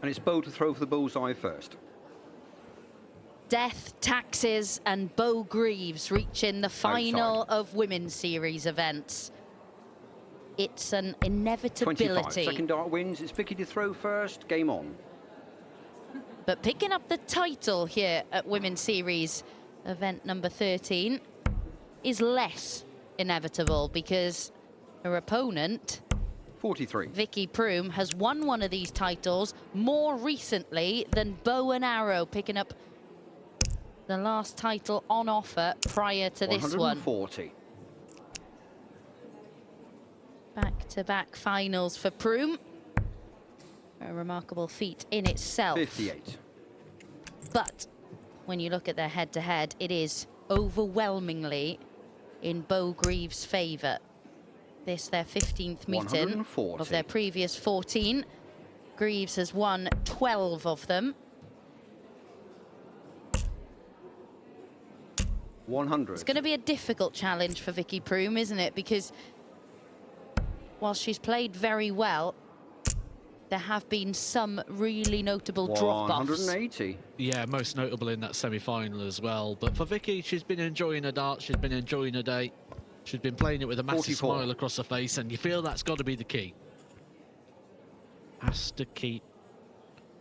And it's Bo to throw for the bullseye first. Death, Taxes and Bo Greaves reaching the final Outside. of Women's Series events. It's an inevitability. 25. Second dart wins. It's Vicky to throw first. Game on. But picking up the title here at Women's Series event number 13 is less inevitable because her opponent, 43. Vicky Prume, has won one of these titles more recently than Bow and Arrow, picking up the last title on offer prior to this one. 140. Back-to-back finals for Prume. A remarkable feat in itself. 58. But when you look at their head-to-head, it is overwhelmingly in Bo Greaves' favour. This their 15th meeting 140. of their previous 14. Greaves has won 12 of them. 100. It's going to be a difficult challenge for Vicky Prume, isn't it? Because while she's played very well, there have been some really notable drop-offs. 180. Yeah, most notable in that semi-final as well. But for Vicky, she's been enjoying her dart, she's been enjoying her day. She's been playing it with a massive 44. smile across her face, and you feel that's got to be the key. Has to keep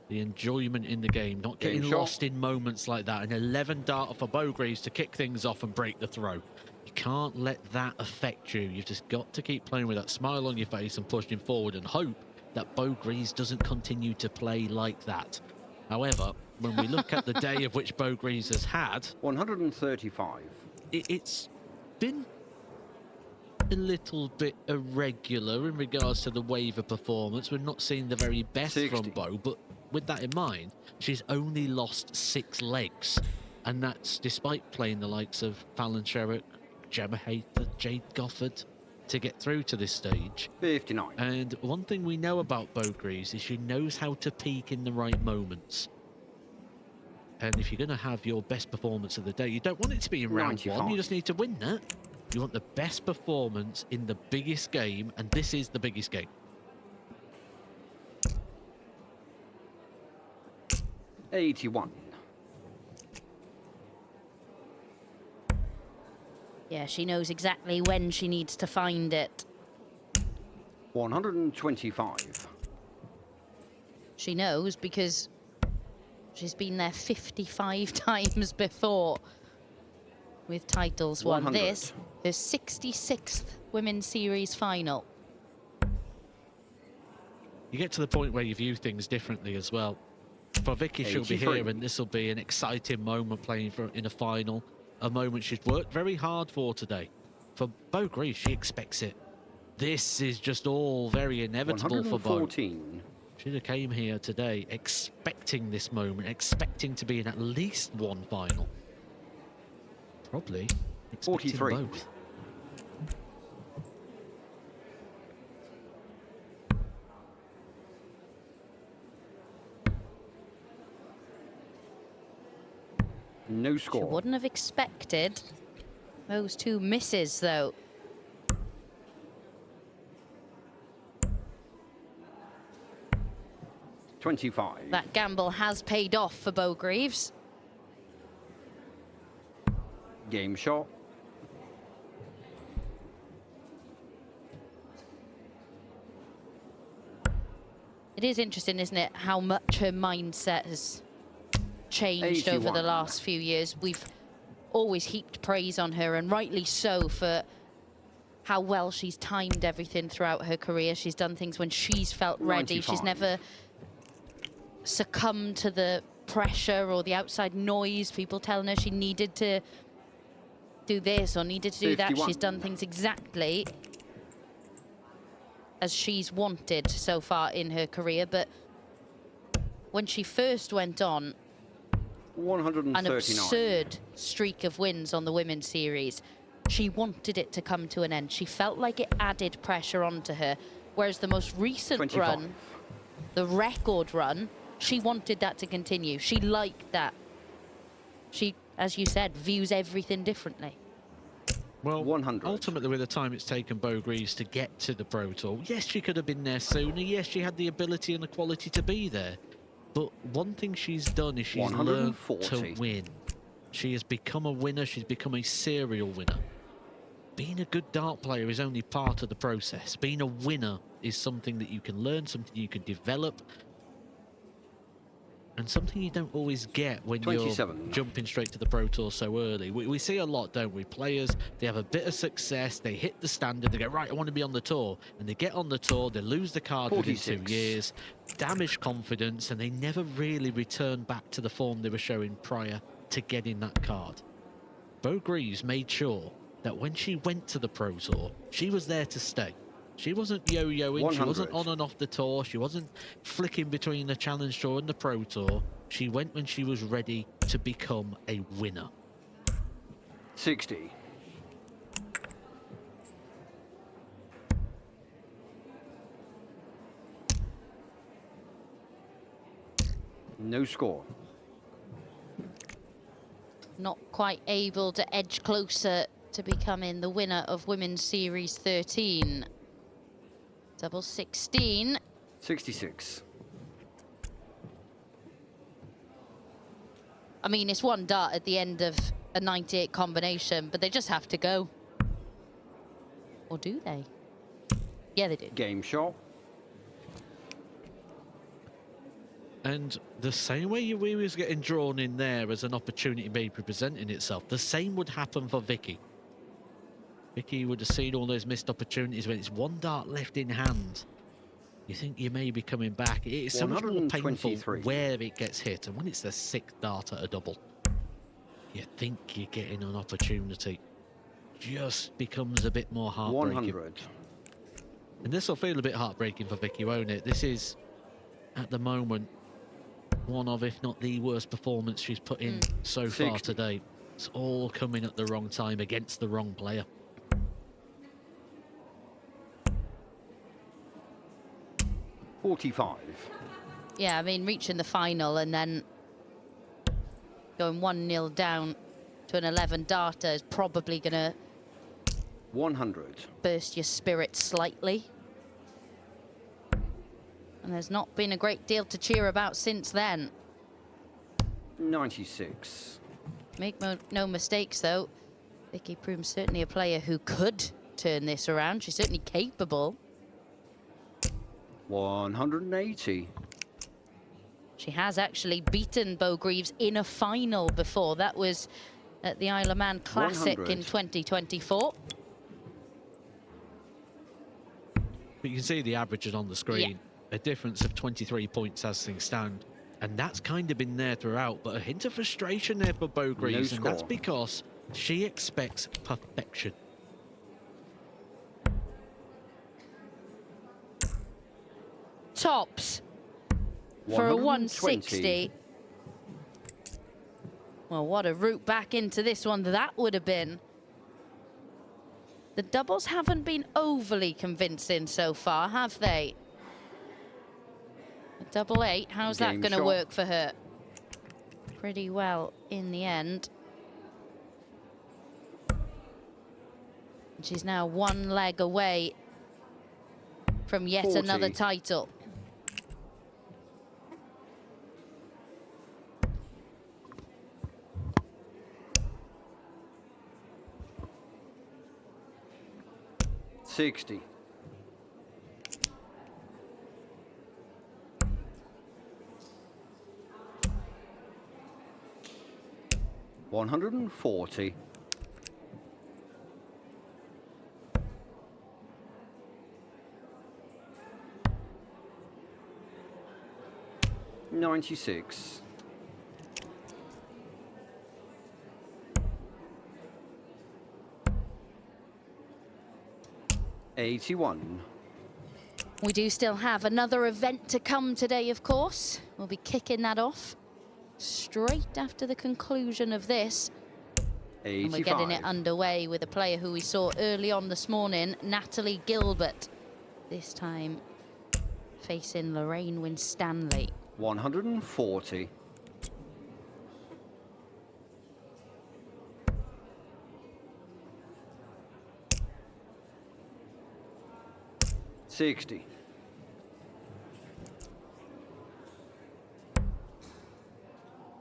the enjoyment in the game, not getting lost in moments like that. An 11 dart for Bo Greaves to kick things off and break the throw. You can't let that affect you. You've just got to keep playing with that smile on your face and pushing forward and hope that Bo Greaves doesn't continue to play like that. However, when we look at the day of which Bo Greaves has had, 135. it's been a little bit irregular in regards to the wave of performance. We're not seeing the very best 60. from Bo, but with that in mind, she's only lost 6 legs, and that's despite playing the likes of Fallon Sherrick, Gemma Hayter, Jade Goffard to get through to this stage. 59. And one thing we know about Bo Greaves is she knows how to peak in the right moments. And if you're going to have your best performance of the day, you don't want it to be in round 95. 1, you just need to win that. You want the best performance in the biggest game, and this is the biggest game. 81. Yeah, she knows exactly when she needs to find it. 125. She knows because she's been there 55 times before with titles won. 100. This, her 66th Women's Series final. You get to the point where you view things differently as well. For Vicky, she'll be 83. here, and this will be an exciting moment playing in a final. A moment she's worked very hard for today. For Bo Greaves, she expects it. This is just all very inevitable for Bo. 114. She came here today expecting this moment, expecting to be in at least one final. Probably expecting 43. both. No She score. wouldn't have expected those 2 misses, though. $25. That gamble has paid off for Bo Greaves. Game shot. It is interesting, isn't it, how much her mindset has changed over the 81. last few years. We've always heaped praise on her, and rightly so, for how well she's timed everything throughout her career. She's done things when she's felt ready. 95. She's never succumbed to the pressure or the outside noise, people telling her she needed to do this or needed to do that. 51. She's done things exactly as she's wanted so far in her career. But when she first went on 139. an absurd streak of wins on the Women's Series, she wanted it to come to an end. She felt like it added pressure onto her, whereas the most recent 25. run, the record run, she wanted that to continue. She liked that. She, as you said, views everything differently. Well, 100. ultimately, with the time it's taken Bo Greaves to get to the Pro Tour, yes, she could have been there sooner. Yes, she had the ability and the quality to be there. But one thing she's done is she's learned to 140. win. She has become a winner. She's become a serial winner. Being a good dart player is only part of the process. Being a winner is something that you can learn, something you can develop, and something you don't always get when 27. you're jumping straight to the Pro Tour so early. We see a lot, don't we? Players, they have a bit of success, they hit the standard, they go, right, I want to be on the tour. And they get on the tour, they lose the card 46. within 2 years, damage confidence, and they never really return back to the form they were showing prior to getting that card. Bo Greaves made sure that when she went to the Pro Tour, she was there to stay. She wasn't yo-yoing, she wasn't 100. on and off the tour, she wasn't flicking between the Challenge Tour and the Pro Tour. She went when she was ready to become a winner. 60. No score. Not quite able to edge closer to becoming the winner of Women's Series 13. Double 16. 66. I mean, it's one dart at the end of a 98 combination, but they just have to go. Or do they? Yeah, they do. Game shot. And the same way we was getting drawn in there as an opportunity maybe presenting itself, the same would happen for Vicky. Vicky would have seen all those missed opportunities when it's one dart left in hand. You think you may be coming back. It's so much more painful 123. where it gets hit. And when it's the 6th dart at a double, you think you're getting an opportunity. Just becomes a bit more heartbreaking. 100. And this will feel a bit heartbreaking for Vicky, won't it? This is, at the moment, one of, if not the worst performance she's put in so far 60. today. It's all coming at the wrong time against the wrong player. 45. Yeah, I mean, reaching the final and then going 1-0 down to an 11 darter is probably going to 100. burst your spirit slightly. And there's not been a great deal to cheer about since then. 96. Make no mistakes, though. Vicky Prum's certainly a player who could turn this around. She's certainly capable. 180. She has actually beaten Bo Greaves in a final before. That was at the Isle of Man Classic 100. in 2024. But you can see the averages on the screen. A difference of 23 points as things stand. And that's kind of been there throughout. But a hint of frustration there for Bo Greaves. No and that's score. because she expects perfection. Tops for a 120. 160. Well, what a route back into this one that would have been. The doubles haven't been overly convincing so far, have they? A double 8, how's that Game going to shot. work for her? Pretty well in the end. And she's now one leg away from yet 40. another title. $60. $140. $96. $81. We do still have another event to come today, of course. We'll be kicking that off straight after the conclusion of this. And we're getting it 85. underway with a player who we saw early on this morning, Natalie Gilbert. This time facing Lorraine Winstanley. 140. $60.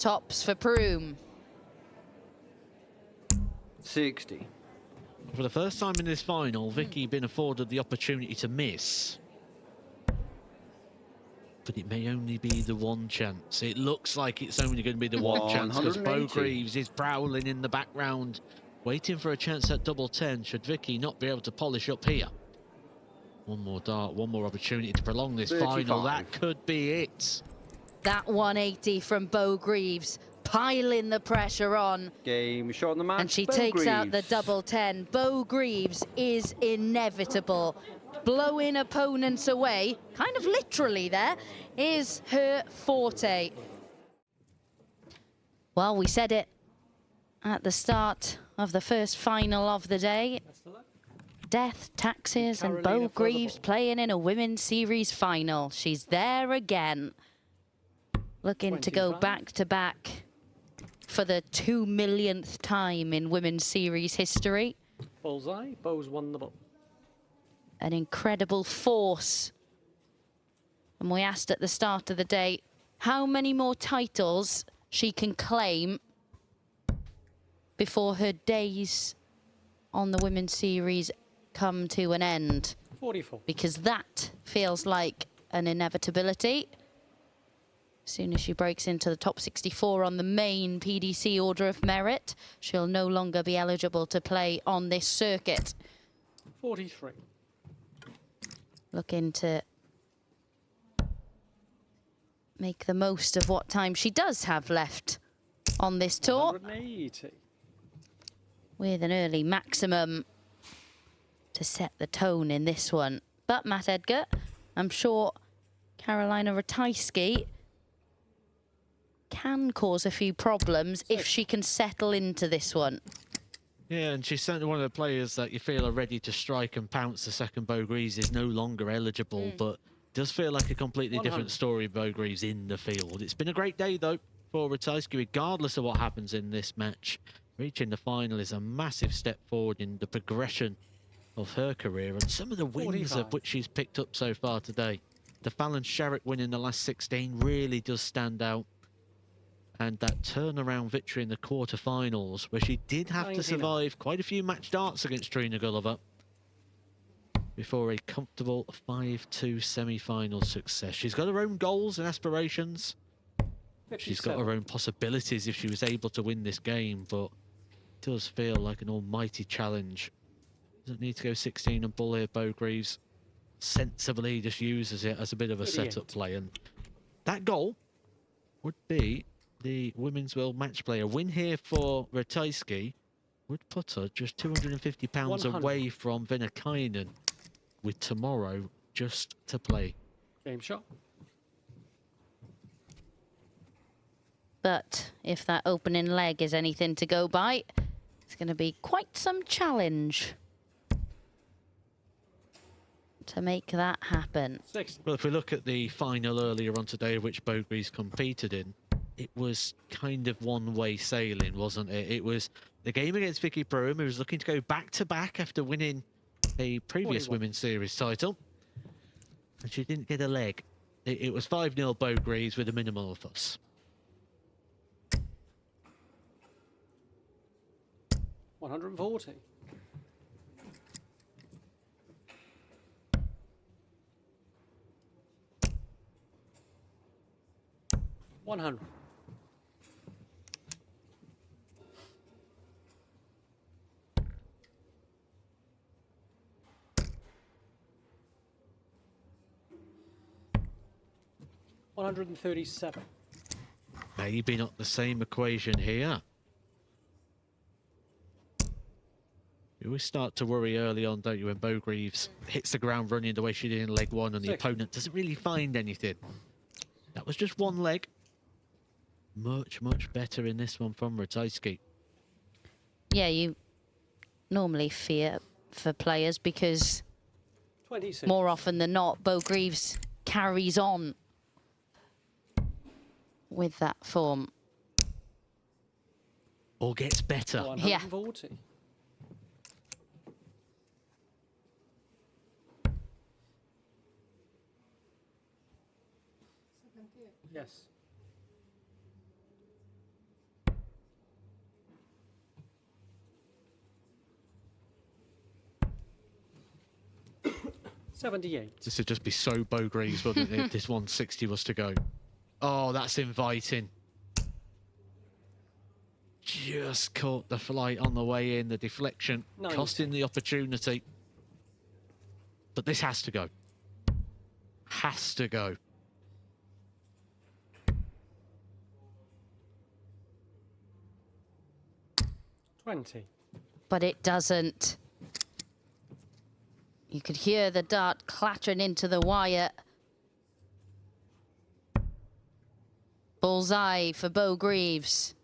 tops for Proom. 60. For the first time in this final, Vicky been afforded the opportunity to miss. But it may only be the one chance. It looks like it's only going to be the one chance because Bo 180. Greaves is prowling in the background, waiting for a chance at double 10 should Vicky not be able to polish up here. One more dart, one more opportunity to prolong this 35. final. That could be it. That 180 from Bo Greaves, piling the pressure on. Game shot on the match. And she Bo takes out the Greaves. double 10. Bo Greaves is inevitable. Blowing opponents away, kind of literally there, is her forte. Well, we said it at the start of the first final of the day. Death, taxes, and Bo Greaves playing in a women's series final. She's there again. Looking to go back to back for the 2 millionth time in women's series history. Bullseye. Bo's won the ball. An incredible force. And we asked at the start of the day how many more titles she can claim before her days on the women's series come to an end. 44. Because that feels like an inevitability. As soon as she breaks into the top 64 on the main PDC order of merit, she'll no longer be eligible to play on this circuit. 43. Looking to make the most of what time she does have left on this tour. 180. With an early maximum to set the tone in this one. But Matt Edgar, I'm sure Carolina Ratajski can cause a few problems if she can settle into this one. Yeah, and she's certainly one of the players that you feel are ready to strike and pounce the second Bo Greaves is no longer eligible, but does feel like a completely 100. different story, Bo Greaves in the field. It's been a great day, though, for Ratajski, regardless of what happens in this match. Reaching the final is a massive step forward in the progression of her career and some of the wins 45. of which she's picked up so far today. The Fallon Sherrick win in the last 16 really does stand out. And that turnaround victory in the quarterfinals, where she did have 99. to survive quite a few match darts against Trina Gulliver before a comfortable 5-2 semi-final success. She's got her own goals and aspirations. 57. She's got her own possibilities if she was able to win this game, but it does feel like an almighty challenge. Doesn't need to go 16 and bull here, Bo Greaves. Sensibly just uses it as a bit of a 38. setup play. And that goal would be the Women's World Match Play. A win here for Ratajski would put her just £250 100. away from Venäkainen, with tomorrow just to play. Game shot. But if that opening leg is anything to go by, it's going to be quite some challenge to make that happen. 60. Well, if we look at the final earlier on today, which Bo Greaves competed in, it was kind of one-way sailing, wasn't it? It was the game against Vicky Proom, who was looking to go back-to-back after winning a previous 41. Women's Series title. And she didn't get a leg. It was 5-0 Bo Greaves with a minimal of fuss. 140. $100. $137. Maybe not the same equation here. You always start to worry early on, don't you, when Bo Greaves hits the ground running the way she did in leg one and the opponent doesn't really find anything. That was just one leg. Much, much better in this one from Ratajski. Yeah, you normally fear for players because 26. more often than not, Bo Greaves carries on with that form. Or gets better. 140. Yes. 78. This would just be so Beau Greaves, wouldn't it, if this 160 was to go. Oh, that's inviting. Just caught the flight on the way in, the deflection, 90. costing the opportunity. But this has to go. Has to go. $20. But it doesn't. You could hear the dart clattering into the wire. Bullseye for Beau Greaves.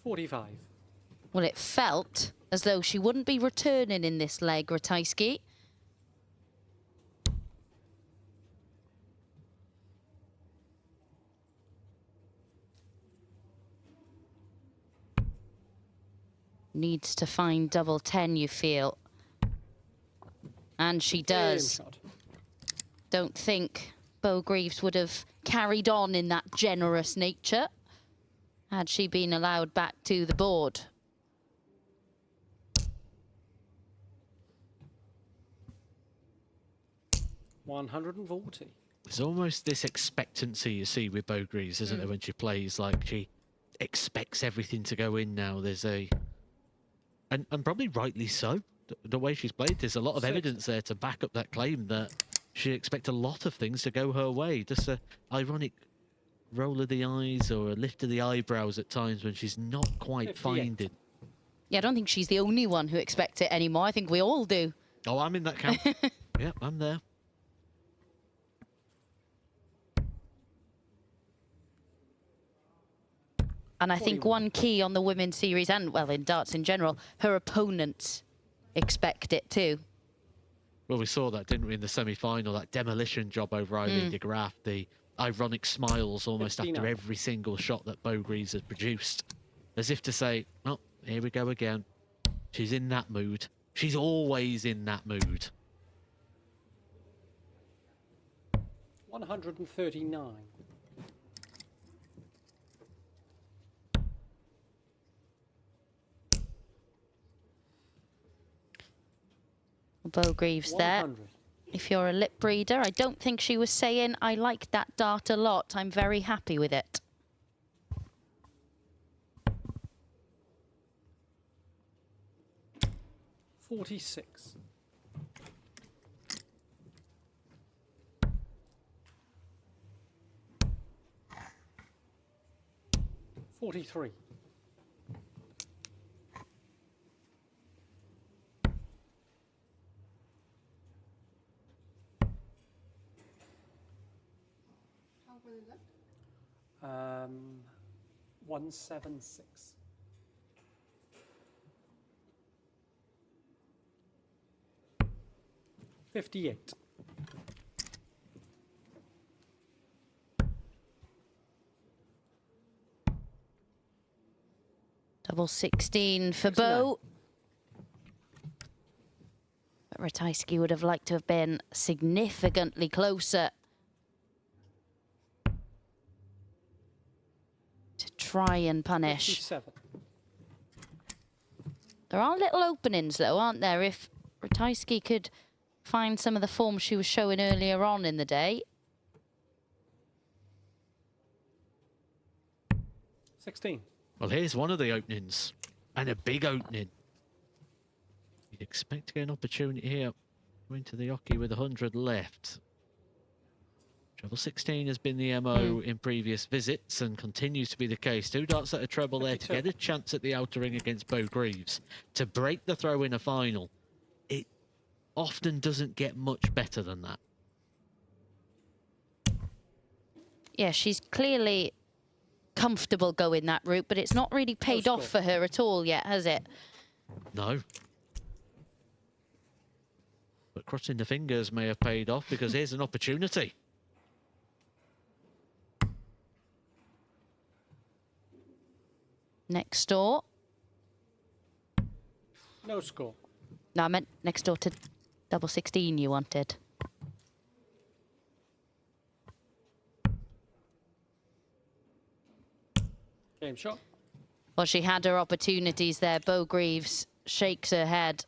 45. Well, it felt as though she wouldn't be returning in this leg, Ratajski. Needs to find double 10, you feel. And she does. Game shot. Don't think Beau Greaves would have carried on in that generous nature had she been allowed back to the board. $140. There's almost this expectancy you see with Beau Greaves, isn't there, when she plays? Like, she expects everything to go in now. There's a... And probably rightly so. The way she's played, there's a lot of evidence there to back up that claim that she expects a lot of things to go her way. Just a ironic roll of the eyes or a lift of the eyebrows at times when she's not quite 58. finding. Yeah, I don't think she's the only one who expects it anymore. I think we all do. Oh, I'm in that camp. Yeah, I'm there. And I think 41. one key on the women's series and, well, in darts in general, her opponents expect it too. Well, we saw that, didn't we, in the semi-final, that demolition job over Eileen de Graaf, the ironic smiles almost 59. after every single shot that Beau Greaves has produced. As if to say, oh, here we go again. She's in that mood. She's always in that mood. 139. Beau Greaves there. 100. If you're a lip reader, I don't think she was saying, I like that dart a lot. I'm very happy with it. $46. $43. How many left? 176. $58. Double 16 for 69. Beau. But Ratajski would have liked to have been significantly closer to try and punish. 57. There are little openings, though, aren't there? If Ratajski could find some of the form she was showing earlier on in the day. 16. Well, here's one of the openings, and a big opening. You'd expect to get an opportunity here. Going to the hockey with 100 left. Treble 16 has been the MO in previous visits and continues to be the case. 2 darts at a treble there to 52. get a chance at the outer ring against Beau Greaves. To break the throw in a final, it often doesn't get much better than that. Yeah, she's clearly comfortable going that route, but it's not really paid off for her at all yet, has it? No. But crossing the fingers may have paid off, because here's an opportunity. Next door. No score. No, I meant next door to double 16 you wanted. Game shot. Well, she had her opportunities there. Beau Greaves shakes her head.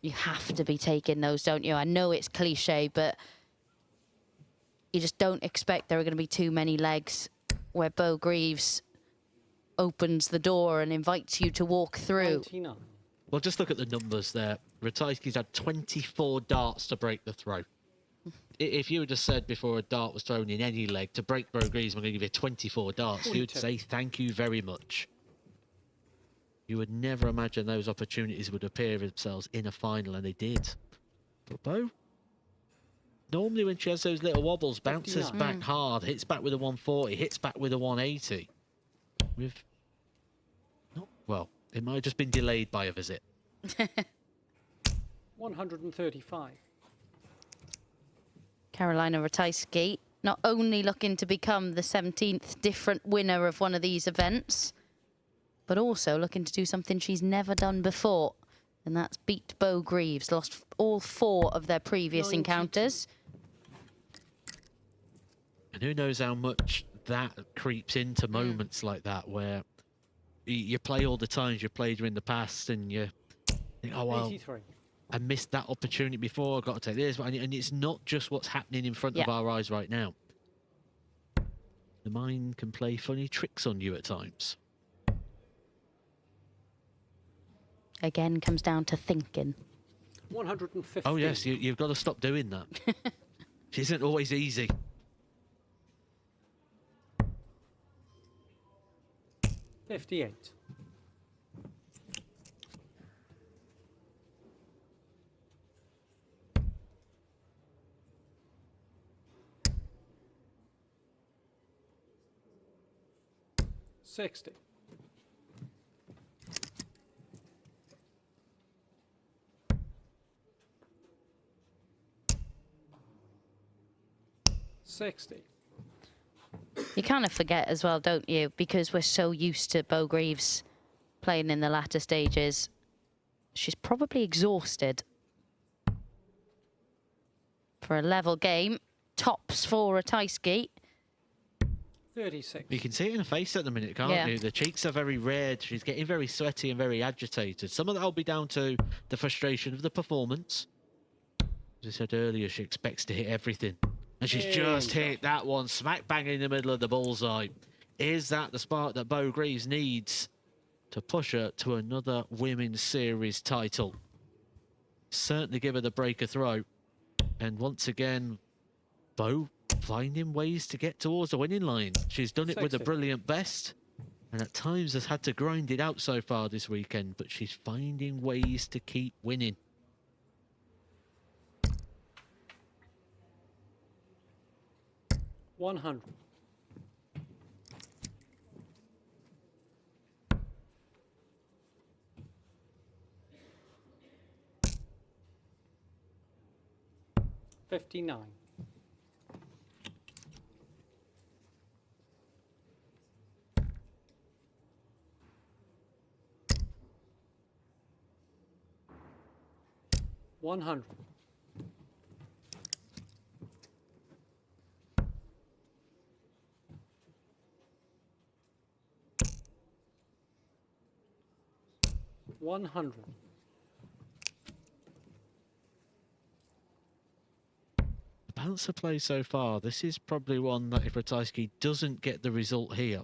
You have to be taking those, don't you? I know it's cliche, but you just don't expect there are going to be too many legs where Bo Greaves opens the door and invites you to walk through. 99. Well, just look at the numbers there. Ratajski's had 24 darts to break the throw. If you had just said before a dart was thrown in any leg, to break Bo Greaves, I'm going to give you 24 darts, you'd say thank you very much. You would never imagine those opportunities would appear themselves in a final, and they did. But Bo, normally when she has those little wobbles, bounces 59. back hard, hits back with a 140, hits back with a 180. With... Not, well, it might have just been delayed by a visit. 135. Carolina Ratajski not only looking to become the 17th different winner of one of these events, but also looking to do something she's never done before, and that's beat Bo Greaves. Lost all 4 of their previous 92. encounters. And who knows how much that creeps into moments like that, where you play all the times you played in the past, and you think, oh, well, 83. I missed that opportunity before, I've got to take this. And it's not just what's happening in front of our eyes right now. The mind can play funny tricks on you at times. Again, comes down to thinking. 150. Oh, yes, you've got to stop doing that. It isn't always easy. $58. $60. $60. You kind of forget as well, don't you? Because we're so used to Bo Greaves playing in the latter stages. She's probably exhausted. For a level game, tops for Ratajski. 36. You can see it in her face at the minute, can't you? The cheeks are very red. She's getting very sweaty and very agitated. Some of that will be down to the frustration of the performance. As I said earlier, she expects to hit everything. And she's just hit that one smack bang in the middle of the bullseye. Is that the spark that Bo Greaves needs to push her to another Women's Series title? Certainly give her the breaker throw. And once again, Bo finding ways to get towards the winning line. She's done it with a brilliant best, and at times has had to grind it out so far this weekend, but she's finding ways to keep winning. $100. $59. $100. $100. The bouncer play so far, this is probably one that if Ratajski doesn't get the result here,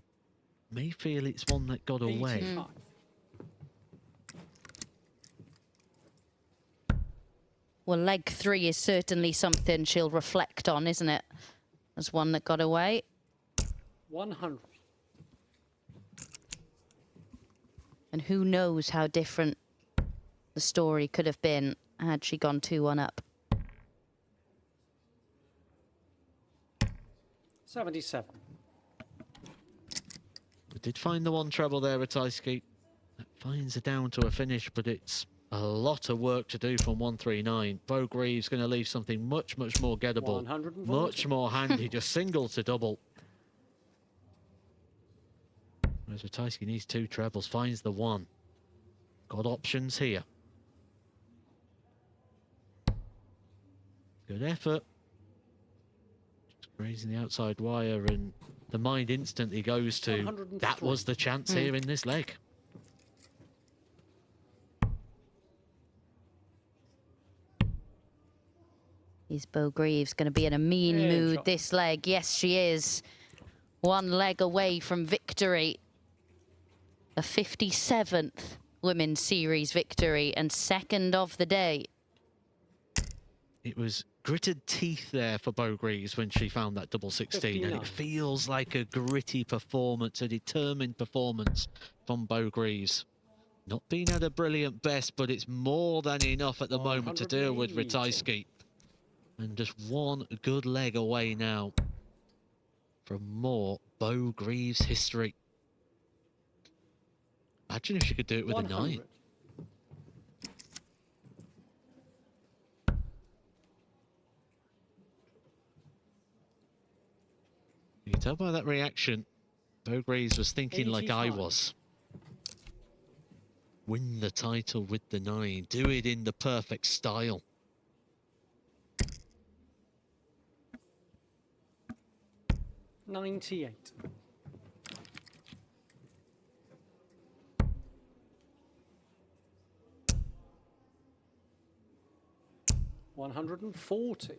may feel it's one that got away. 85. Well, leg 3 is certainly something she'll reflect on, isn't it? As one that got away. 100. And who knows how different the story could have been had she gone 2-1 up. 77. We did find the one treble there, Ratajski. That finds her down to a finish, but it's a lot of work to do from 139. Bo Greaves going to leave something much, much more gettable. 140. Much more handy, just single to double. Whereas Ratajski needs 2 trebles, finds the 1. Got options here. Good effort. Just grazing the outside wire, and the mind instantly goes to, that was the chance here in this leg. Is Bo Greaves going to be in a mean Yeah, mood shot. this leg? Yes, she is. One leg away from victory. A 57th Women's Series victory and second of the day. It was gritted teeth there for Bo Greaves when she found that double 16, and 59. it feels like a gritty performance, a determined performance from Bo Greaves. Not being at a brilliant best, but it's more than enough at the moment to deal with 180. Ratajski. And just one good leg away now from more Bo Greaves history. Imagine if she could do it with a 9. 100. You can tell by that reaction, Bo Greaves was thinking like I 85. was. Win the title with the 9. Do it in the perfect style. $98. $140.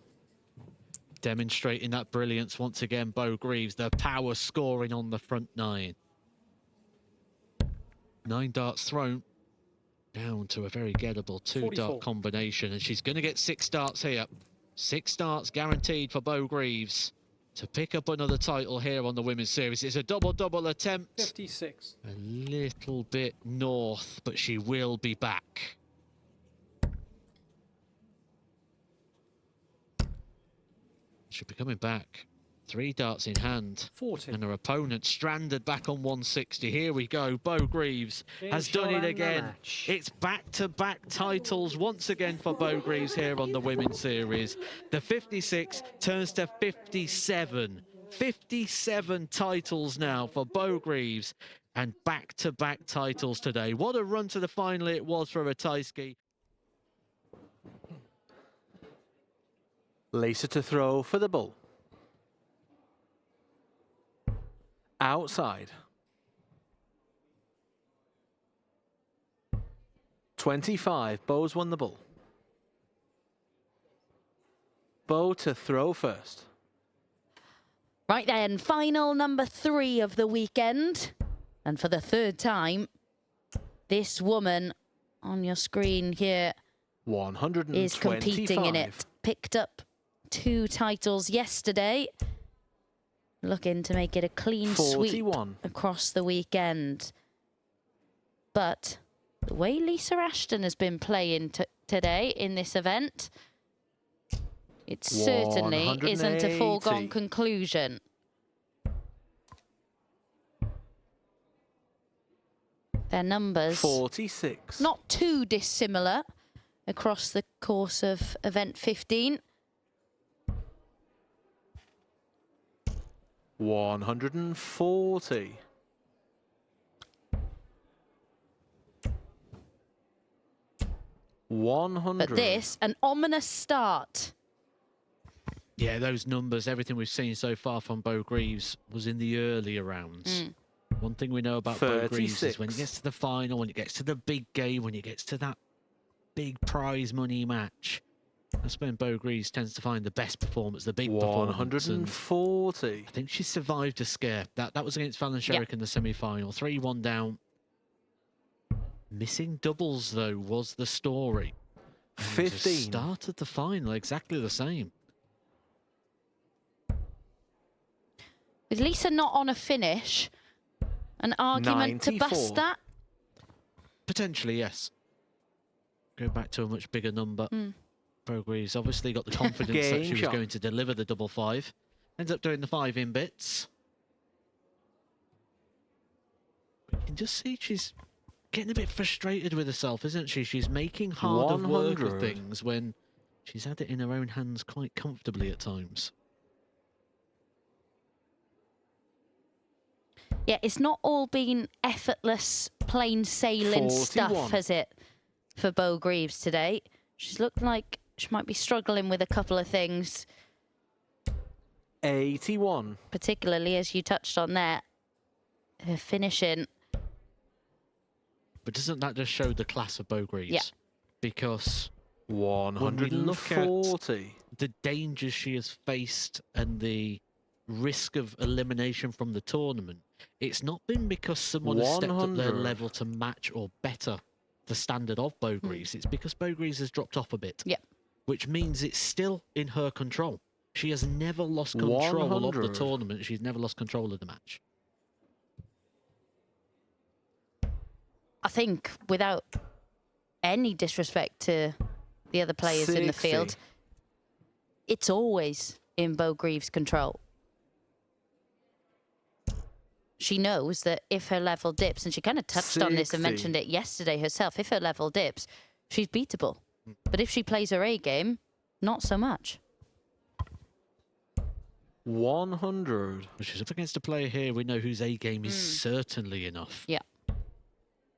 Demonstrating that brilliance once again, Bo Greaves. The power scoring on the front 9. 9 darts thrown down to a very gettable 44. two-dart combination, and she's going to get 6 darts here. 6 darts guaranteed for Bo Greaves to pick up another title here on the Women's Series. It's a double-double attempt. 56. A little bit north, but she will be back. She'll be coming back. 3 darts in hand. 40. And her opponent stranded back on 160. Here we go. Bo Greaves has Finish done on it the again. match. It's back-to-back titles once again for Bo Greaves here on the Women's Series. The 56 turns to 57. 57 titles now for Bo Greaves, and back-to-back titles today. What a run to the final it was for Ratajski. Lisa to throw for the bull. Outside. 25. Bo's won the bull. Bo to throw first. Right then, final number 3 of the weekend. And for the third time, this woman on your screen here 125. is competing in it. Picked up 2 titles yesterday. Looking to make it a clean 41. sweep across the weekend. But the way Lisa Ashton has been playing today in this event, it certainly isn't a foregone 180. conclusion. Their numbers 46. not too dissimilar across the course of event 15. 140. But this, an ominous start. Yeah, those numbers, everything we've seen so far from Bo Greaves was in the earlier rounds. One thing we know about Bo Greaves is when he 36. gets to the final, when he gets to the big game, when he gets to that big prize money match, that's when Bo Greaves tends to find the best performance, the big performance. And 140. I think she survived a scare. That was against Fallon Sherrick Yep. in the semi-final. 3-1 down. Missing doubles, though, was the story. And it was the 15. start of the final, exactly the same. With Lisa not on a finish, an argument to 94. bust that. Potentially, yes. Go back to a much bigger number. Bo Greaves obviously got the confidence that Game she was shot. going to deliver the double 5. Ends up doing the 5 in bits. But you can just see she's getting a bit frustrated with herself, isn't she? She's making harder work of 100. things when she's had it in her own hands quite comfortably at times. Yeah, it's not all been effortless, plain sailing 41. stuff, has it, for Bo Greaves today? She's looked like she might be struggling with a couple of things, 81. particularly as you touched on there, her finishing. But doesn't that just show the class of Bo Greaves? Yeah. Because 140. the dangers she has faced and the risk of elimination from the tournament, it's not been because someone has stepped up their 100. level to match or better the standard of Beau Greaves. It's because Beau Greaves has dropped off a bit. Yeah. Which means it's still in her control. She has never lost control of 100. the tournament. She's never lost control of the match. I think without any disrespect to the other players in the 60. field, it's always in Beau Greaves' control. She knows that if her level dips, and she kind of touched on this and 60. mentioned it yesterday herself, if her level dips, she's beatable. But if she plays her A game, not so much. 100. But she's up against a player here. We know whose A game is certainly enough. Yeah.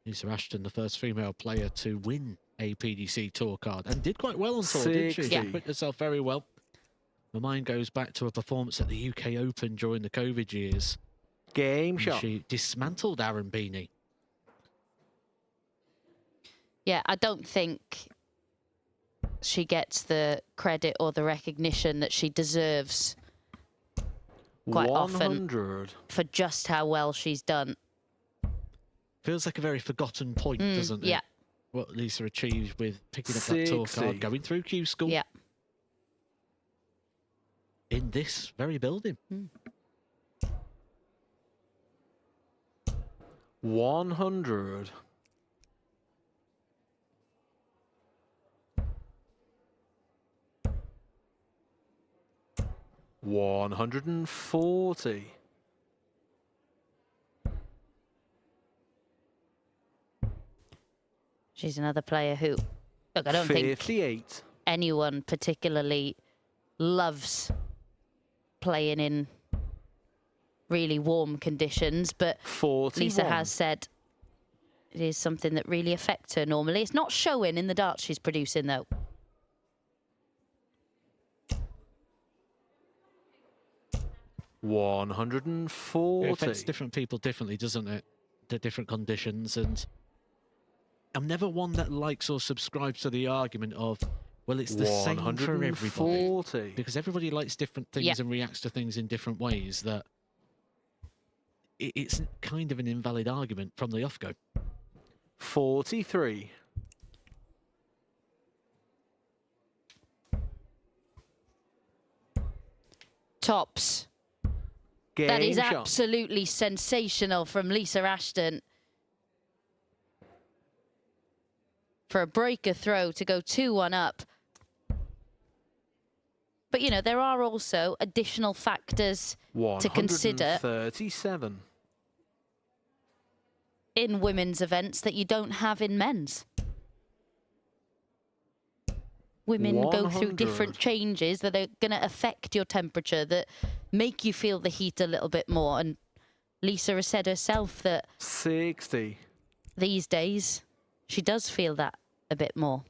Lisa Ashton, the first female player to win a PDC tour card, and did quite well on tour, didn't she? 60. She put herself very well. My mind goes back to a performance at the UK Open during the COVID years. Game And shot. she dismantled Aaron Beanie. Yeah, I don't think she gets the credit or the recognition that she deserves quite often 100. for just how well she's done. Feels like a very forgotten point, doesn't it? Yeah. What Lisa achieved with picking up that tour 60. card, going through Q School Yeah. in this very building. 100. $140. She's another player who, look, I don't think 58. anyone particularly loves playing in really warm conditions, but 41. Lisa has said it is something that really affects her normally. It's not showing in the darts she's producing, though. $140. It affects different people differently, doesn't it? The different conditions. And I'm never one that likes or subscribes to the argument of, well, it's the same for everybody. 140. Because everybody likes different things Yeah. and reacts to things in different ways, that it's kind of an invalid argument from the off-go. 43. Tops. Game That is shot. absolutely sensational from Lisa Ashton. For a breaker throw to go 2-1 up. But, you know, there are also additional factors to consider 137. in women's events that you don't have in men's. Women go through 100. different changes that are going to affect your temperature, that make you feel the heat a little bit more. And Lisa has said herself that 60. these days she does feel that a bit more.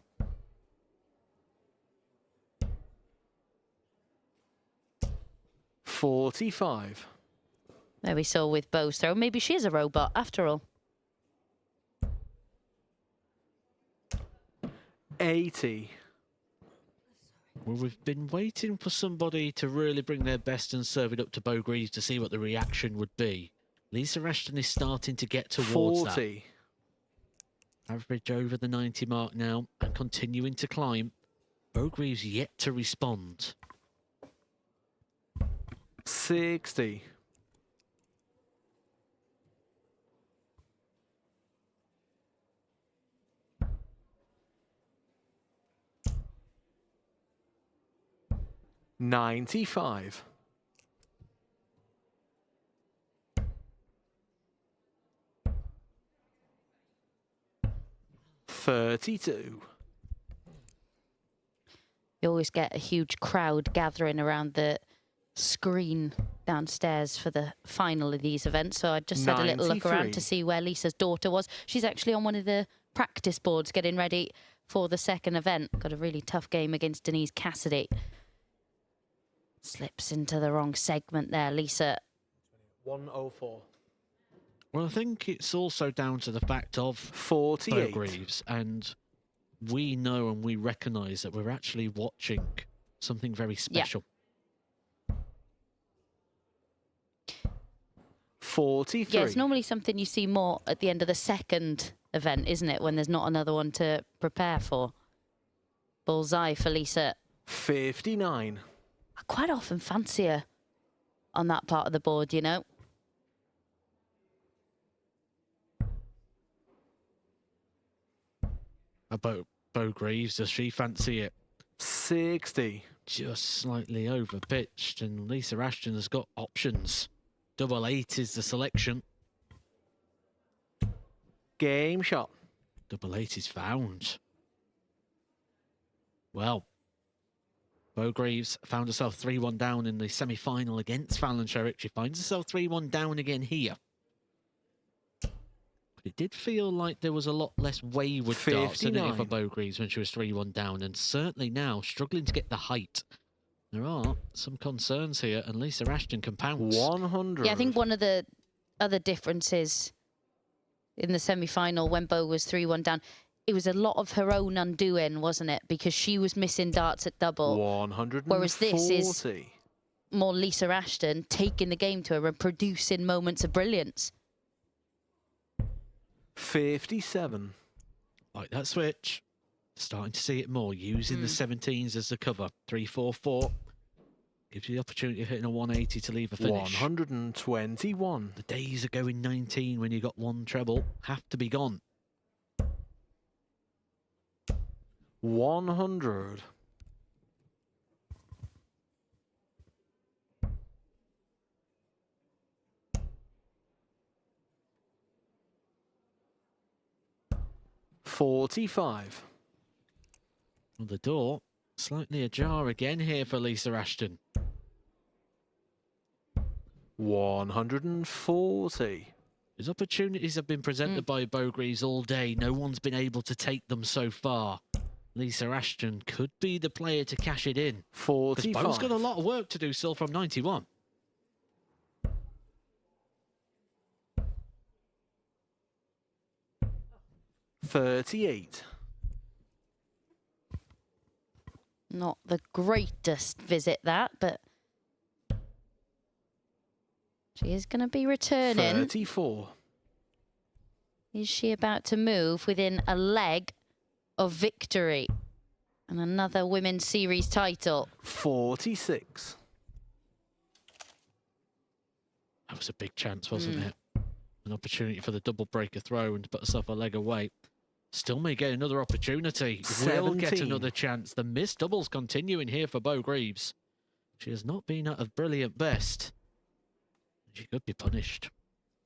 $45. There we saw with Beau's throw. Maybe she is a robot after all. 80. Well, we've been waiting for somebody to really bring their best and serve it up to Beau Greaves to see what the reaction would be. Lisa Ashton is starting to get towards 40. that. Average over the 90 mark now and continuing to climb. Beau Greaves yet to respond. 60. $95. $32. You always get a huge crowd gathering around the screen downstairs for the final of these events. So I just had a little look around 93. to see where Lisa's daughter was. She's actually on one of the practice boards getting ready for the second event. Got a really tough game against Denise Cassidy. Slips into the wrong segment there, Lisa. 104. Well, I think it's also down to the fact of Beau 48. Greaves, and we know and we recognise that we're actually watching something very special. 43. Yeah, it's normally something you see more at the end of the second event, isn't it? When there's not another one to prepare for. Bullseye for Lisa. 59. I quite often fancy her on that part of the board, you know. About Bo Greaves, does she fancy it? 60. Just slightly overpitched, and Lisa Ashton has got options. Double 8 is the selection. Game shot. Double 8 is found. Well, Bo Greaves found herself 3-1 down in the semi-final against Fallon Sherrick. She finds herself 3-1 down again here. But it did feel like there was a lot less wayward darts, didn't it, for 59. Bo Greaves when she was 3-1 down, and certainly now struggling to get the height. There are some concerns here, and Lisa Ashton can pounce. 100. Yeah, I think one of the other differences in the semi-final when Bo was 3-1 down, it was a lot of her own undoing, wasn't it? Because she was missing darts at double. 140. Whereas this is more Lisa Ashton taking the game to her and producing moments of brilliance. 57. Like that switch. Starting to see it more, using the 17s as the cover. 3-4-4. Gives you the opportunity of hitting a 180 to leave a finish. 121. The days of going 19 when you got one treble have to be gone. 100. $45. Well, the door slightly ajar again here for Lisa Ashton. 140. His opportunities have been presented by Bo Greaves all day. No one's been able to take them so far. Lisa Ashton could be the player to cash it in. 45. Bo's got a lot of work to do still from 91. $38. Not the greatest visit, that, but she is going to be returning. 34. Is she about to move within a leg of victory and another Women's Series title? 46. That was a big chance, wasn't it? An opportunity for the double breaker throw and to put herself a leg away. Still may get another opportunity. Will get 17. another chance. The missed doubles continuing here for Bo Greaves. She has not been at a brilliant best. She could be punished.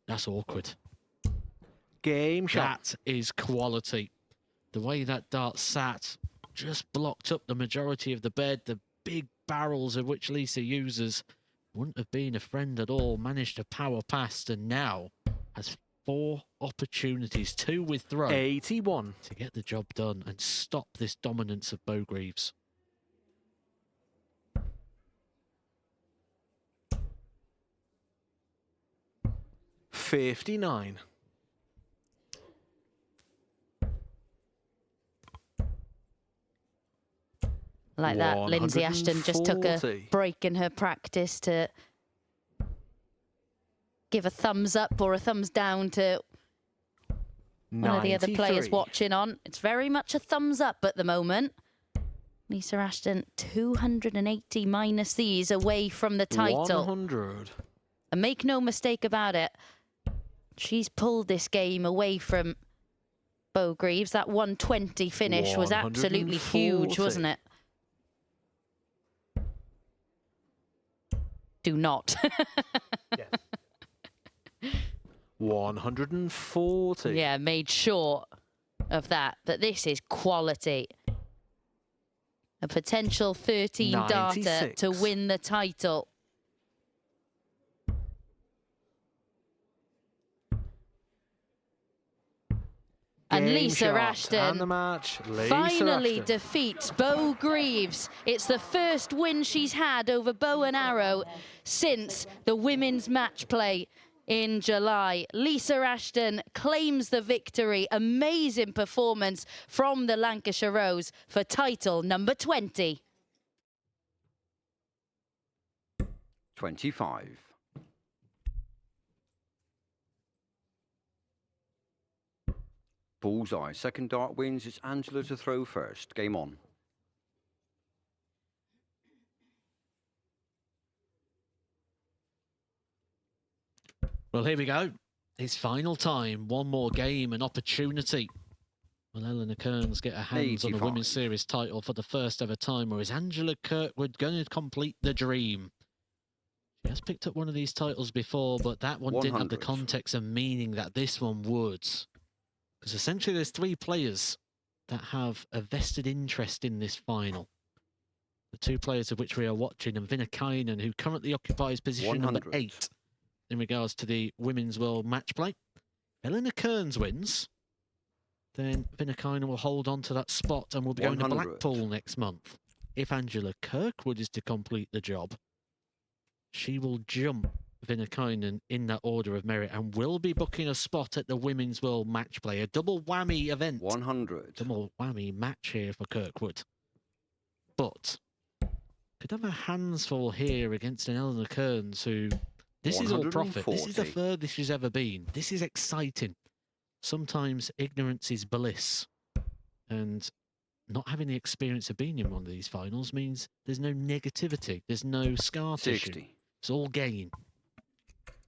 That's awkward. Game shot. That is quality. The way that dart sat just blocked up the majority of the bed. The big barrels of which Lisa uses wouldn't have been a friend at all. Managed to power past and now has 4 opportunities, 2 with throw, 81. to get the job done and stop this dominance of Bo Greaves. $59. Like that, Lindsay Ashton just took a 140. break in her practice to give a thumbs up or a thumbs down to one of the other players 93. watching on. It's very much a thumbs up at the moment. Lisa Ashton, 280 minus these away from the title. 100. And make no mistake about it, she's pulled this game away from Bo Greaves. That 120 finish was absolutely huge, 140. wasn't it? Do not. 140. Yeah, made sure of that. But this is quality. A potential 13 darter 96. to win the title. And Game Lisa shot. Ashton And the match. Lisa finally Ashton. defeats Bo Greaves. It's the first win she's had over bow and arrow since the women's match play in July. Lisa Ashton claims the victory. Amazing performance from the Lancashire Rose for title number 20. 25. Bullseye. Second dart wins. It's Angela to throw first. Game on. Well, here we go. It's final time. One more game, an opportunity. Will Eleanor Kearns get her hands on the 85. Women's Series title for the first ever time, or is Angela Kirkwood going to complete the dream? She has picked up one of these titles before, but that one didn't have the 100. context and meaning that this one would. Because essentially there's 3 players that have a vested interest in this final. The 2 players of which we are watching, and Vinnakainen, who currently occupies position number 100. 8 in regards to the Women's World Match Play. Eleanor Kearns wins, then Vinnakainen will hold on to that spot and will be going to 100. Blackpool next month. If Angela Kirkwood is to complete the job, she will jump Vinnakainen in that order of merit and will be booking a spot at the Women's World Match Play, a double whammy event. 100. Double whammy match here for Kirkwood. But could have a hands full here against an Eleanor Kearns who, this is all profit. This is the 140. furthest she's ever been. This is exciting. Sometimes ignorance is bliss. And not having the experience of being in one of these finals means there's no negativity. There's no scar tissue. 60. It's all gain.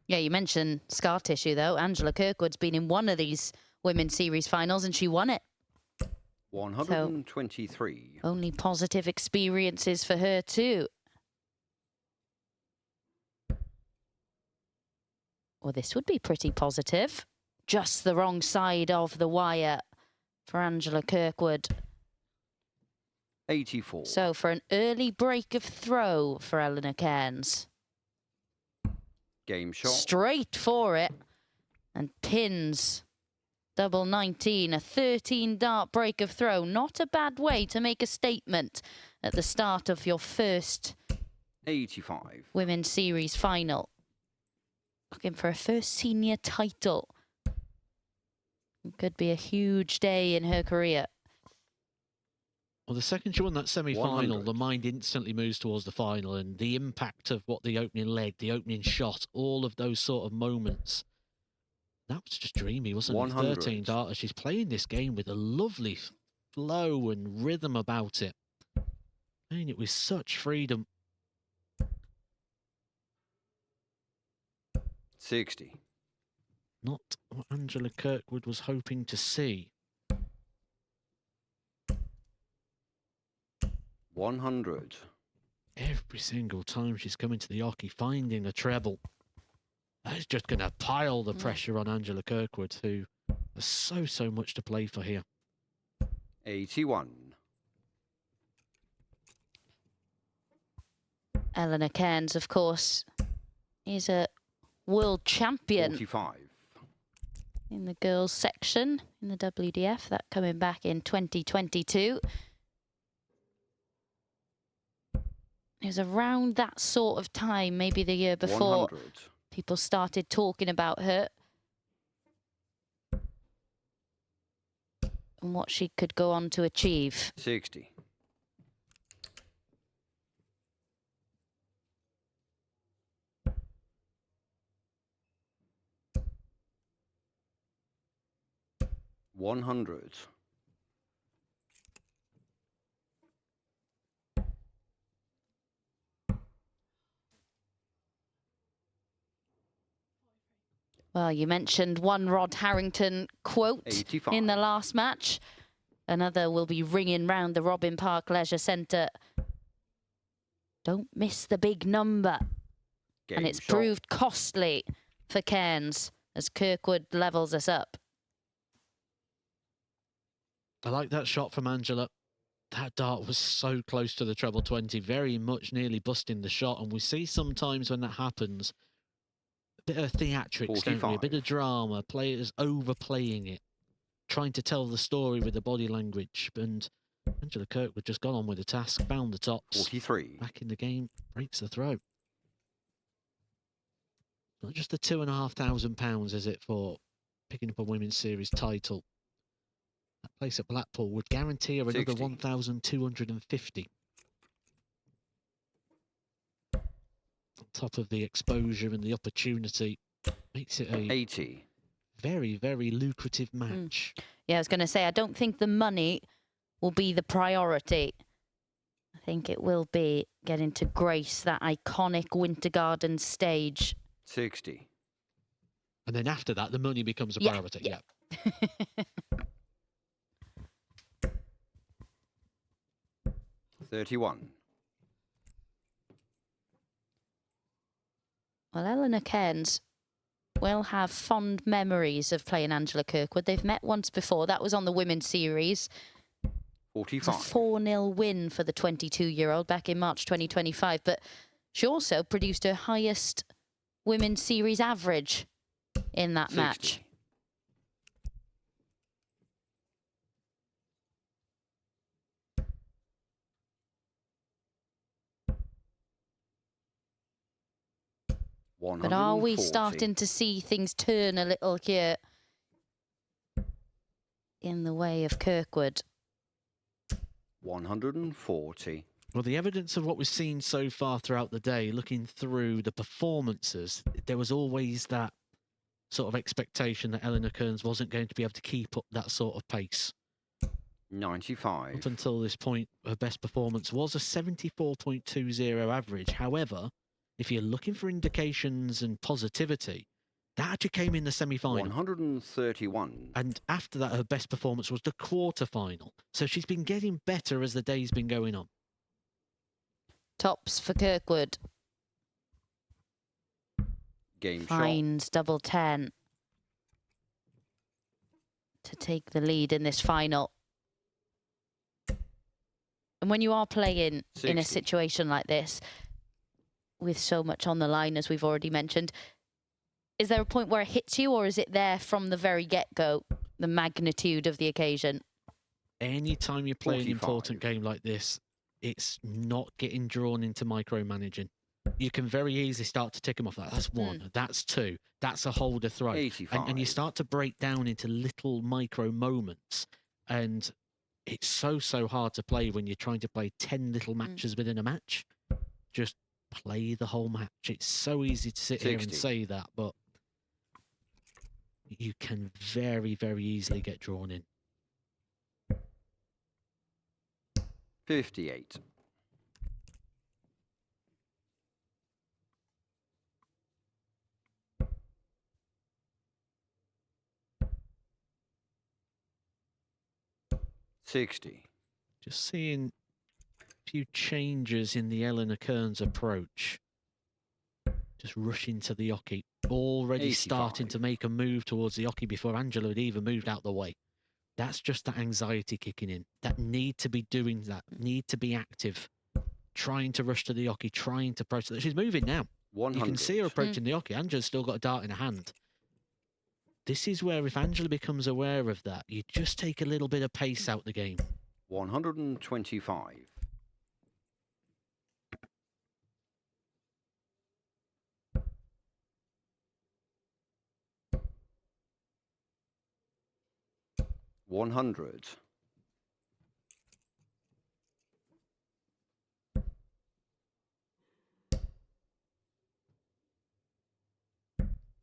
Yeah, you mentioned scar tissue, though. Angela Kirkwood's been in one of these Women's Series finals and she won it. 123. Only positive experiences for her, too. Well, this would be pretty positive. Just the wrong side of the wire for Angela Kirkwood. 84. So for an early break of throw for Eleanor Kearns. Game shot. Straight for it. And pins. Double 19. A 13 dart break of throw. Not a bad way to make a statement at the start of your first 85. Women's Series final. Looking for a first senior title. It could be a huge day in her career. Well, the second she won that semi-final, 100. the mind instantly moves towards the final, and the impact of what the opening leg, the opening shot, all of those sort of moments, that was just dreamy, wasn't it? 100. 13 darter. She's playing this game with a lovely flow and rhythm about it. Playing it with such freedom. 60. Not what Angela Kirkwood was hoping to see. 100. Every single time she's coming to the hockey, finding a treble. That's just going to pile the pressure on Angela Kirkwood, who has so much to play for here. 81. Eleanor Kearns, of course, is a world champion 45. in the girls section in the WDF. That coming back in 2022. It was around that sort of time, maybe the year before, 100. people started talking about her and what she could go on to achieve. 60. $100. Well, you mentioned one Rod Harrington quote 85. in the last match. Another will be ringing round the Robin Park Leisure Centre. Don't miss the big number. Game And it's shot. proved costly for Cairns as Kirkwood levels us up. I like that shot from Angela. That dart was so close to the treble 20, very much nearly busting the shot. And we see sometimes when that happens, a bit of theatrics, don't we? A bit 45. of drama, players overplaying it, trying to tell the story with the body language. And Angela Kirkwood just got on with the task, found the tops. 43. Back in the game, breaks the throw. Not just the £2,500, is it, for picking up a Women's Series title? That place at Blackpool would guarantee her another 60. 1,250. On top of the exposure and the opportunity, makes it a 80. very, very lucrative match. Yeah, I was going to say, I don't think the money will be the priority. I think it will be getting to grace that iconic Winter Garden stage. 60. And then after that, the money becomes a Yeah, priority. yeah. Yeah. 31. Well, Eleanor Cairns will have fond memories of playing Angela Kirkwood. They've met once before. That was on the Women's Series. It was a 45. 4-0 win for the 22-year-old back in March 2025. But she also produced her highest Women's Series average in that 60. match. But are we 140. starting to see things turn a little here in the way of Kirkwood? 140. Well, the evidence of what we've seen so far throughout the day, looking through the performances, there was always that sort of expectation that Eleanor Cairns wasn't going to be able to keep up that sort of pace. 95. Up until this point, her best performance was a 74.20 average. However, if you're looking for indications and positivity, that actually came in the semi-final. 131. And after that, her best performance was the quarter-final. So she's been getting better as the day's been going on. Tops for Kirkwood. Game Finds double 10 to take the lead in this final. And when you are playing in a 60. situation like this, with so much on the line, as we've already mentioned, is there a point where it hits you, or is it there from the very get-go, the magnitude of the occasion? Anytime you play 45. an important game like this, it's not getting drawn into micromanaging. You can very easily start to tick them off. That's one, that's two, that's a hold of throw. 85. And you start to break down into little micro moments. And it's so hard to play when you're trying to play 10 little matches within a match. Just play the whole match. It's so easy to sit here and 60. say that, but you can very, very easily get drawn in. 58. 60. Just seeing a few changes in the Eleanor Cairns approach. Just rushing to the oche. Already 85. starting to make a move towards the oche before Angela had even moved out the way. That's just that anxiety kicking in. That need to be doing that. Need to be active. Trying to rush to the oche. Trying to approach that. She's moving now. 100. You can see her approaching the oche. Angela's still got a dart in her hand. This is where if Angela becomes aware of that, you just take a little bit of pace out the game. 125. 100.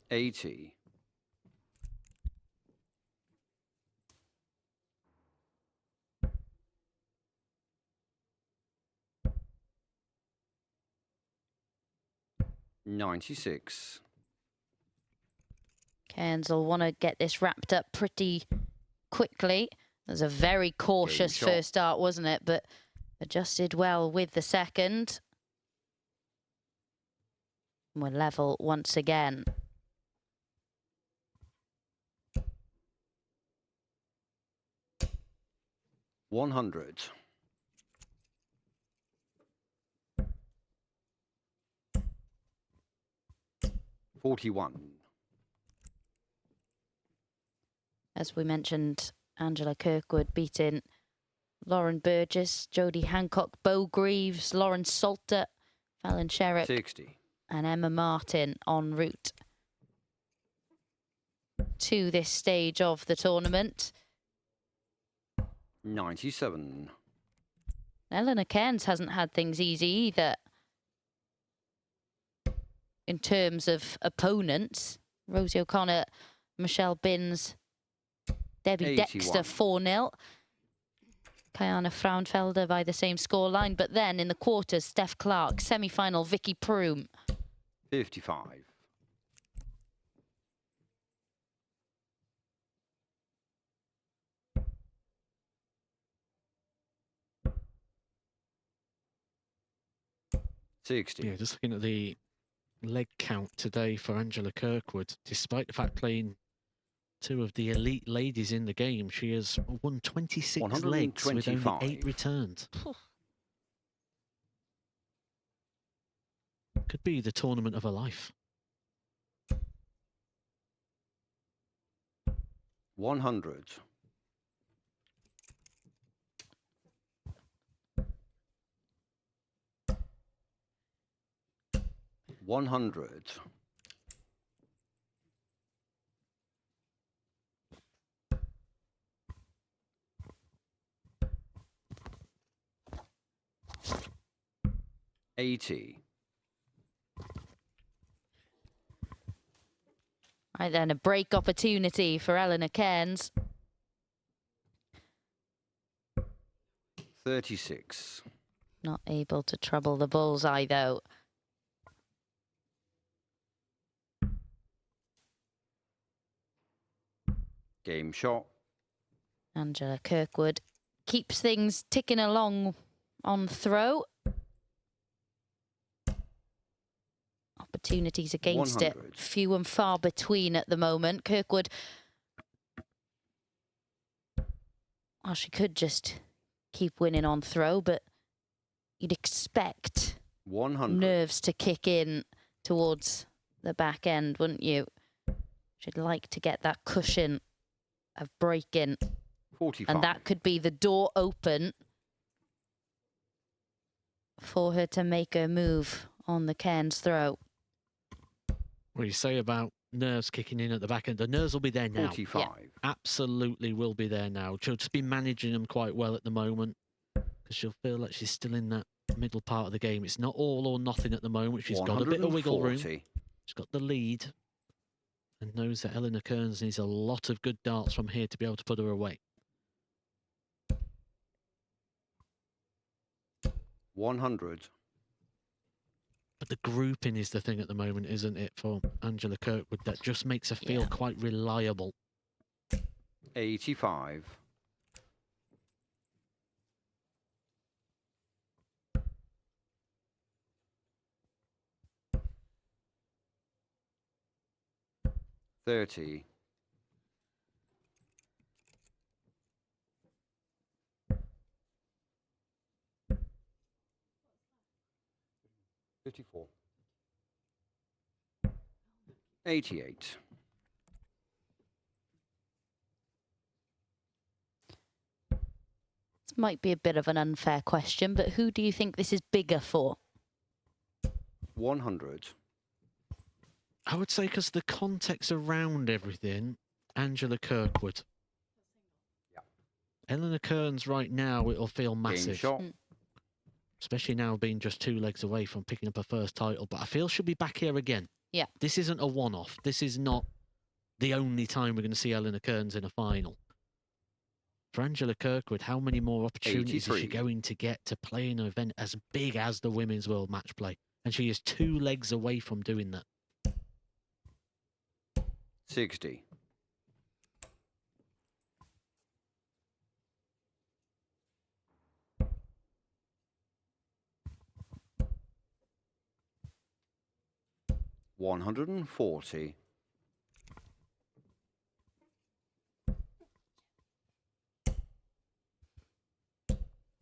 80. 96. Cairns will want to get this wrapped up pretty quickly. It was a very cautious shot. first start, wasn't it? But adjusted well with the second. We're level once again. $100. 41. As we mentioned, Angela Kirkwood beating Lauren Burgess, Jodie Hancock, Bo Greaves, Lauren Salter, Fallon Sherrick 60. and Emma Martin en route to this stage of the tournament. 97. Eleanor Cairns hasn't had things easy either. in terms of opponents. Rosie O'Connor, Michelle Binns, Debbie 81. Dexter 4-0. Kayana Fraunfelder by the same scoreline. But then in the quarters, Steph Clark, semi-final, Vicky Proom. 55. Yeah, just looking at the leg count today for Angela Kirkwood, despite the fact playing two of the elite ladies in the game, she has won 26 legs with only 8 returns. Could be the tournament of her life. 100. 100. 80. Right then, a break opportunity for Eleanor Cairns. 36. Not able to trouble the bullseye, though. Game shot. Angela Kirkwood keeps things ticking along on throw. Opportunities against 100. it, few and far between at the moment. Kirkwood, well, she could just keep winning on throw, but you'd expect 100. nerves to kick in towards the back end, wouldn't you? She'd like to get that cushion of breaking. 45. And that could be the door open for her to make her move on the Cairns throw. What do you say about nerves kicking in at the back end? The nerves will be there now. 45. Yeah. Absolutely will be there now. She'll just be managing them quite well at the moment because she'll feel like she's still in that middle part of the game. It's not all or nothing at the moment. She's got a bit of wiggle room. 140. She's got the lead and knows that Eleanor Cairns needs a lot of good darts from here to be able to put her away. 100. But the grouping is the thing at the moment, isn't it, for Angela Kirkwood? That just makes her feel quite reliable. 85. 30. 54. 88. This might be a bit of an unfair question, but who do you think this is bigger for? 100. I would say because the context around everything, Angela Kirkwood. Yeah. Eleanor Cairns right now, it'll feel Game massive. shot. Especially now being just 2 legs away from picking up her first title. But I feel she'll be back here again. Yeah. This isn't a one-off. This is not the only time we're going to see Eleanor Cairns in a final. For Angela Kirkwood, how many more opportunities is she 83. going to get to play in an event as big as the Women's World Match Play? And she is 2 legs away from doing that. 60. 140.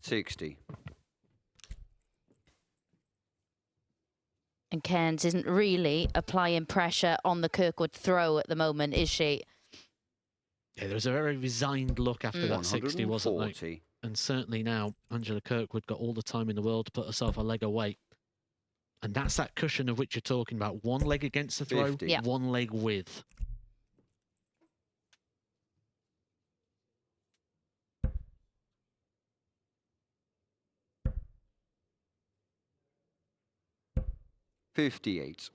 60. And Cairns isn't really applying pressure on the Kirkwood throw at the moment, is she? Yeah, there was a very resigned look after that 60, wasn't there? 140. And certainly now, Angela Kirkwood got all the time in the world to put herself a leg away. And that's that cushion of which you're talking about. 1 leg against the throw, 50. Yeah. 1 leg with. $58.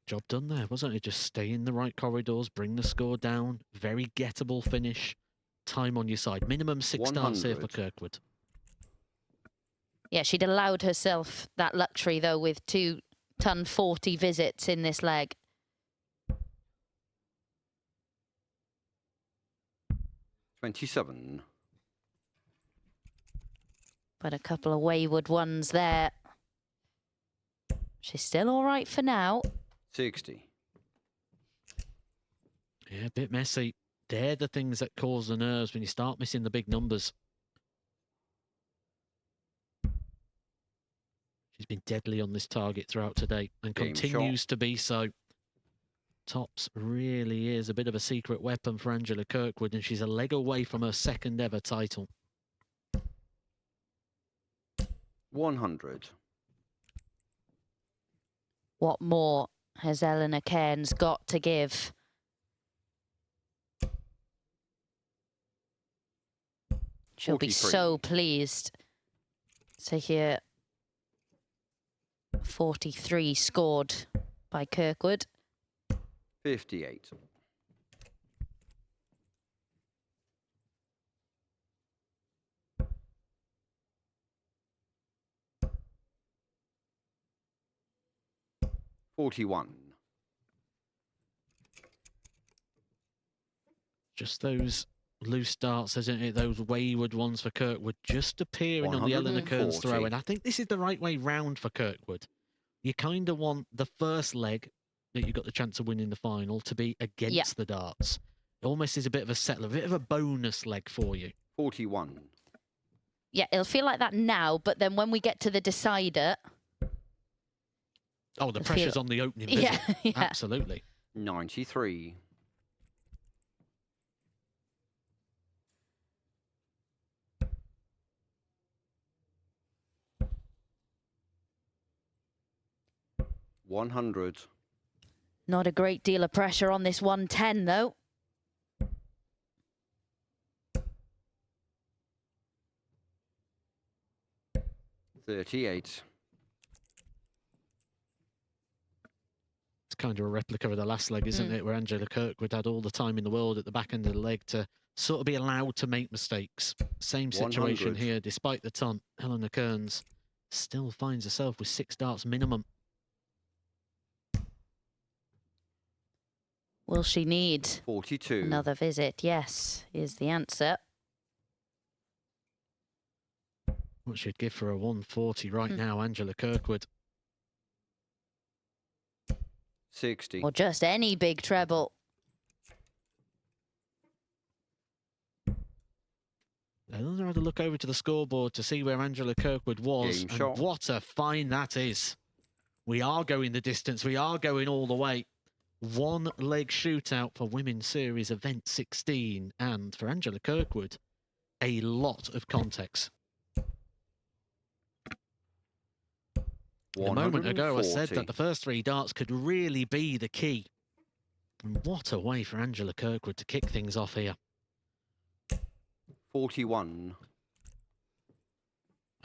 Job done there, wasn't it? Just stay in the right corridors, bring the score down. Very gettable finish. Time on your side. Minimum 6 starts here for 100. Kirkwood. Yeah, she'd allowed herself that luxury, though, with 2 ton 40 visits in this leg. 27. But a couple of wayward ones there. She's still all right for now. 60. Yeah, a bit messy. They're the things that cause the nerves when you start missing the big numbers. She's been deadly on this target throughout today and Game continues to be so. Tops really is a bit of a secret weapon for Angela Kirkwood, and she's a leg away from her 2nd ever title. 100. What more has Eleanor Cairns got to give? She'll be 43. so pleased to hear 43 scored by Kirkwood. 58. 41. Just those loose starts, isn't it? Those wayward ones for Kirkwood just appearing on the Eleanor Cairns throw. 140. And I think this is the right way round for Kirkwood. You kind of want the first leg that you got the chance of winning the final to be against the darts. It almost is a bit of a settler, a bit of a bonus leg for you. 41. Yeah, it'll feel like that now, but then when we get to the decider... Oh, the pressure's on the opening visit. Yeah, yeah. Absolutely. 93. 100. Not a great deal of pressure on this 110, though. $38. It's kind of a replica of the last leg, isn't it? Where Angela Kirkwood had all the time in the world at the back end of the leg to sort of be allowed to make mistakes. Same situation 100. here, despite the ton. Eleanor Cairns still finds herself with 6 darts minimum. Will she need 42. another visit? Yes, is the answer. What she'd give for a 140 right now, Angela Kirkwood. 60. Or just any big treble. Eleanor had a look over to the scoreboard to see where Angela Kirkwood was. Game And shot. what a find that is. We are going the distance. We are going all the way. 1 leg shootout for Women's Series Event 16. And for Angela Kirkwood, a lot of context. A moment ago, I said that the first 3 darts could really be the key. And what a way for Angela Kirkwood to kick things off here. 41.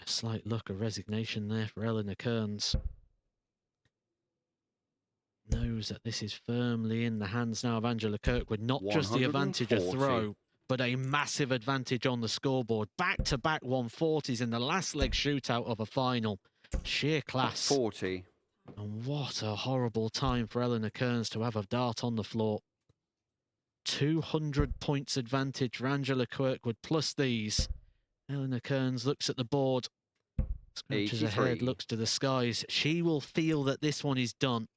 A slight look of resignation there for Eleanor Cairns. Knows that this is firmly in the hands now of Angela Kirkwood. Not just the advantage of 140. throw, but a massive advantage on the scoreboard. Back-to-back 140s in the last leg shootout of a final. Sheer class. 40. And what a horrible time for Eleanor Cairns to have a dart on the floor. 200 points advantage for Angela Kirkwood plus these. Eleanor Cairns looks at the board, scratches her head, 83. looks to the skies. She will feel that this one is done.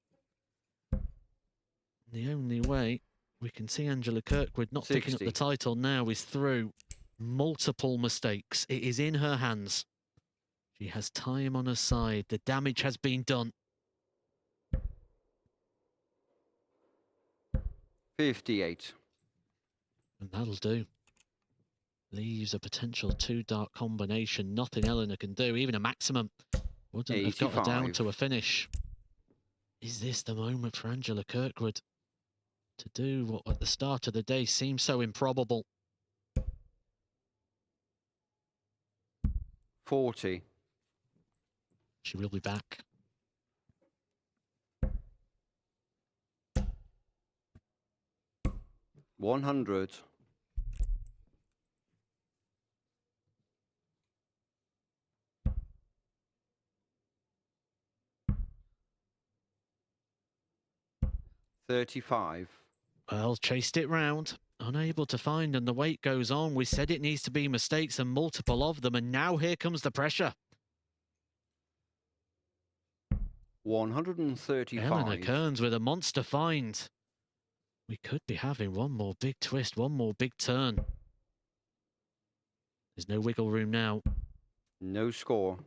The only way we can see Angela Kirkwood not picking up 60. the title now is through multiple mistakes. It is in her hands. She has time on her side. The damage has been done. 58. And that'll do. Leaves a potential 2-dart combination. Nothing Eleanor can do. Even a maximum wouldn't have got her down 85. to a finish. Is this the moment for Angela Kirkwood to do what at the start of the day seemed so improbable? 40. She will be back. 100. $35. Well, chased it round. Unable to find, and the wait goes on. We said it needs to be mistakes and multiple of them, and now here comes the pressure. 135. Eleanor Kearns with a monster find. We could be having one more big twist, one more big turn. There's no wiggle room now. No score.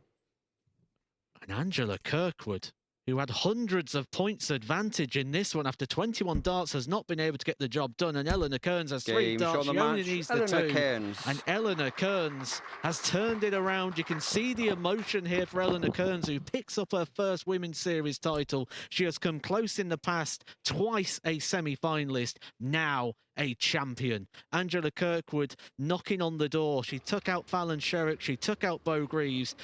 And Angela Kirkwood, who had hundreds of points advantage in this one after 21 darts, has not been able to get the job done. And Eleanor Kearns has 3 Game darts. shot She the only match. needs the Eleanor 2. Kearns. And Eleanor Kearns has turned it around. You can see the emotion here for Eleanor Kearns, who picks up her first Women's Series title. She has come close in the past, twice a semi-finalist, now a champion. Angela Kirkwood knocking on the door. She took out Fallon Sherrick. She took out Beau Greaves.